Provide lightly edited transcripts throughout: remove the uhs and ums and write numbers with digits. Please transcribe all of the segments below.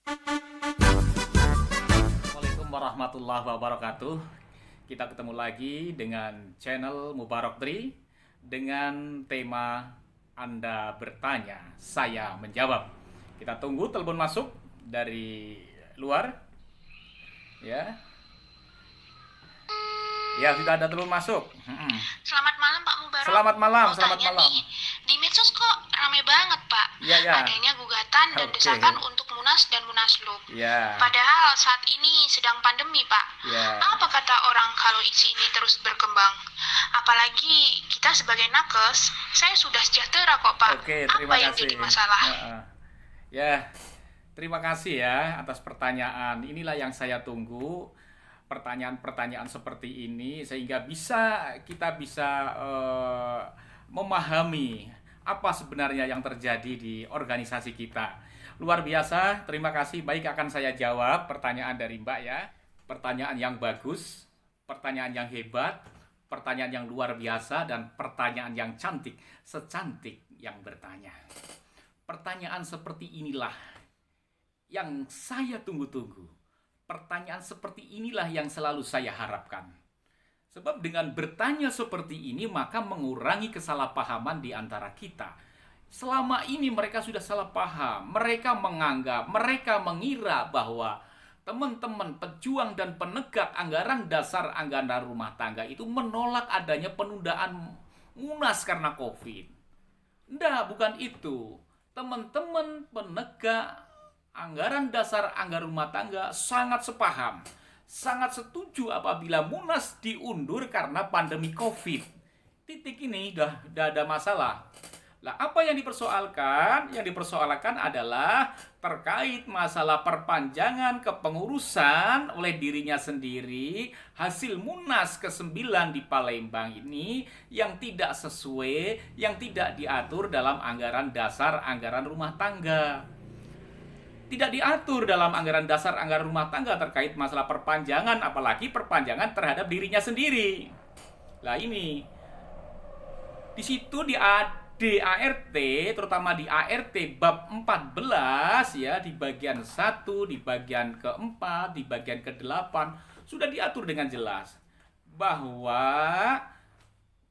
Assalamualaikum warahmatullahi wabarakatuh. Kita ketemu lagi dengan channel Mubarak Tri dengan tema Anda bertanya, saya menjawab. Kita tunggu telepon masuk dari luar. Ya, ya sudah ada telepon masuk. Selamat malam Pak Mubarok. Selamat malam, Mau selamat tanya malam. nih, di medsos kok rame banget Pak. Ya, ya. Adanya gugatan dan Oke. desakan untuk Munas dan Munaslup. Ya, Padahal saat ini sedang pandemi Pak. ya. Apa kata orang kalau isu ini terus berkembang? Apalagi kita sebagai nakes, saya sudah sejahtera kok Pak. Oke, Apa terima yang kasih. jadi masalah? Ya, terima kasih ya atas pertanyaan. Inilah yang saya tunggu, pertanyaan-pertanyaan seperti ini sehingga kita bisa memahami apa sebenarnya yang terjadi di organisasi kita. Luar biasa, terima kasih. Baik, akan saya jawab pertanyaan dari Mbak ya. Pertanyaan yang bagus, pertanyaan yang hebat, pertanyaan yang luar biasa, dan pertanyaan yang cantik, secantik yang bertanya. Pertanyaan seperti inilah yang saya tunggu-tunggu. Pertanyaan seperti inilah yang selalu saya harapkan. Sebab dengan bertanya seperti ini maka mengurangi kesalahpahaman di antara kita. Selama ini mereka sudah salah paham. Mereka menganggap, mereka mengira bahwa teman-teman pejuang dan penegak anggaran dasar anggaran rumah tangga itu menolak adanya penundaan Munas karena Covid. Enggak, bukan itu. Teman-teman penegak anggaran dasar anggaran rumah tangga sangat sepaham, sangat setuju apabila Munas diundur karena pandemi Covid. Titik ini udah ada masalah. Lah, apa yang dipersoalkan? Yang dipersoalkan adalah terkait masalah perpanjangan kepengurusan oleh dirinya sendiri hasil Munas ke-9 di Palembang ini yang tidak sesuai, yang tidak diatur dalam anggaran dasar anggaran rumah tangga. Tidak diatur dalam anggaran dasar anggaran rumah tangga terkait masalah perpanjangan, apalagi perpanjangan terhadap dirinya sendiri. Lah ini di situ di ART, terutama di ART bab 14 ya, di bagian 1, di bagian keempat, di bagian ke-8 sudah diatur dengan jelas bahwa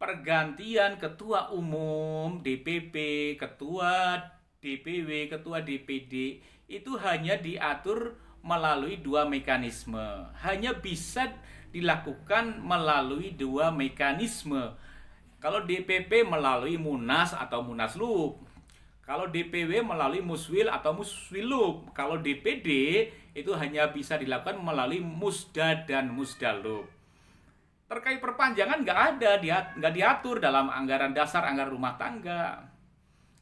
pergantian ketua umum, DPP, ketua DPW, ketua DPD itu hanya diatur melalui dua mekanisme. Hanya bisa dilakukan melalui dua mekanisme. Kalau DPP melalui Munas atau Munaslup. Kalau DPW melalui Muswil atau Muswilup. Kalau DPD itu hanya bisa dilakukan melalui Musda dan Musdalup. Terkait perpanjangan nggak diatur dalam anggaran dasar anggaran rumah tangga.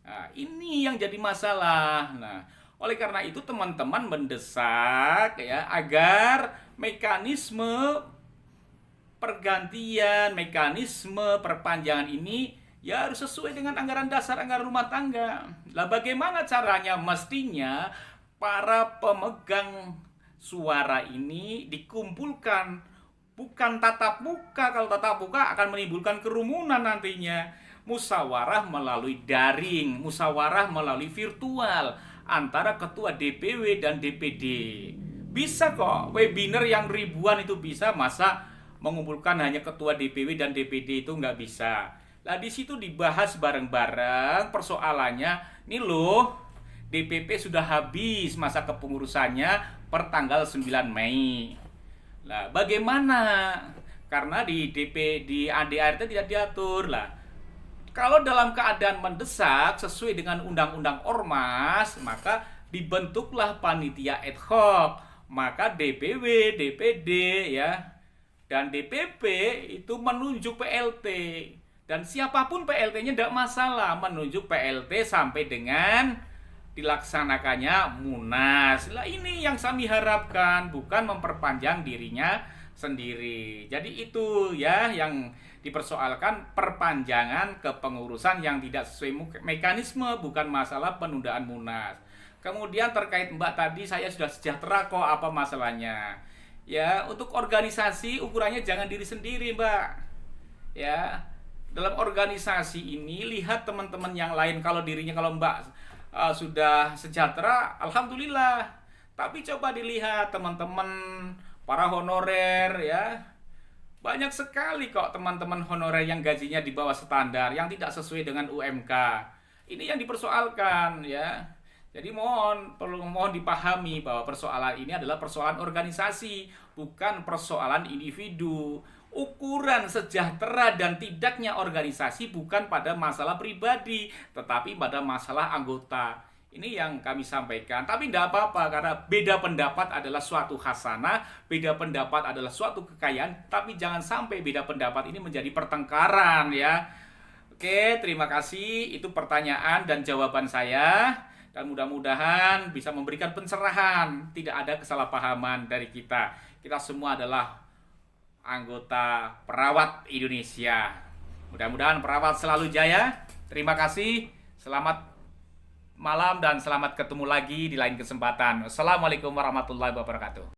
Nah, ini yang jadi masalah. Nah, oleh karena itu teman-teman mendesak ya agar mekanisme pergantian, mekanisme perpanjangan ini ya harus sesuai dengan anggaran dasar anggaran rumah tangga. Lah, bagaimana caranya? Mestinya para pemegang suara ini dikumpulkan, bukan tatap muka. Kalau tatap muka akan menimbulkan kerumunan nantinya. Musyawarah melalui daring, musyawarah melalui virtual antara ketua DPW dan DPD. Bisa kok, webinar yang ribuan itu bisa, masa mengumpulkan hanya ketua DPW dan DPD itu nggak bisa. Nah, di situ dibahas bareng-bareng persoalannya. Nih loh, DPP sudah habis masa kepengurusannya per tanggal 9 Mei. Lah, bagaimana? Karena di ADART tidak diatur lah. Kalau dalam keadaan mendesak sesuai dengan Undang-Undang Ormas, maka dibentuklah panitia ad hoc. Maka DPW, DPD ya, dan DPP itu menunjuk PLT. Dan siapapun PLT-nya tidak masalah, menunjuk PLT sampai dengan dilaksanakannya Munas. Lah, ini yang kami harapkan, bukan memperpanjang dirinya sendiri. Jadi itu ya yang dipersoalkan, perpanjangan kepengurusan yang tidak sesuai mekanisme, bukan masalah penundaan Munas. Kemudian terkait Mbak tadi, saya sudah sejahtera kok, apa masalahnya? Ya, untuk organisasi ukurannya jangan diri sendiri, Mbak. Ya, dalam organisasi ini lihat teman-teman yang lain. Kalau Mbak sudah sejahtera, alhamdulillah. Tapi coba dilihat teman-teman para honorer ya. Banyak sekali kok teman-teman honorer yang gajinya di bawah standar, yang tidak sesuai dengan UMK. Ini yang dipersoalkan ya. Jadi mohon dipahami bahwa persoalan ini adalah persoalan organisasi, bukan persoalan individu. Ukuran sejahtera dan tidaknya organisasi bukan pada masalah pribadi, tetapi pada masalah anggota. Ini yang kami sampaikan. Tapi tidak apa-apa, karena beda pendapat adalah suatu hasanah, beda pendapat adalah suatu kekayaan, tapi jangan sampai beda pendapat ini menjadi pertengkaran ya. Oke, terima kasih. Itu pertanyaan dan jawaban saya. Dan mudah-mudahan bisa memberikan pencerahan. Tidak ada kesalahpahaman dari kita. Kita semua adalah anggota perawat Indonesia. Mudah-mudahan perawat selalu jaya. Terima kasih. Selamat malam dan selamat ketemu lagi di lain kesempatan. Assalamualaikum warahmatullahi wabarakatuh.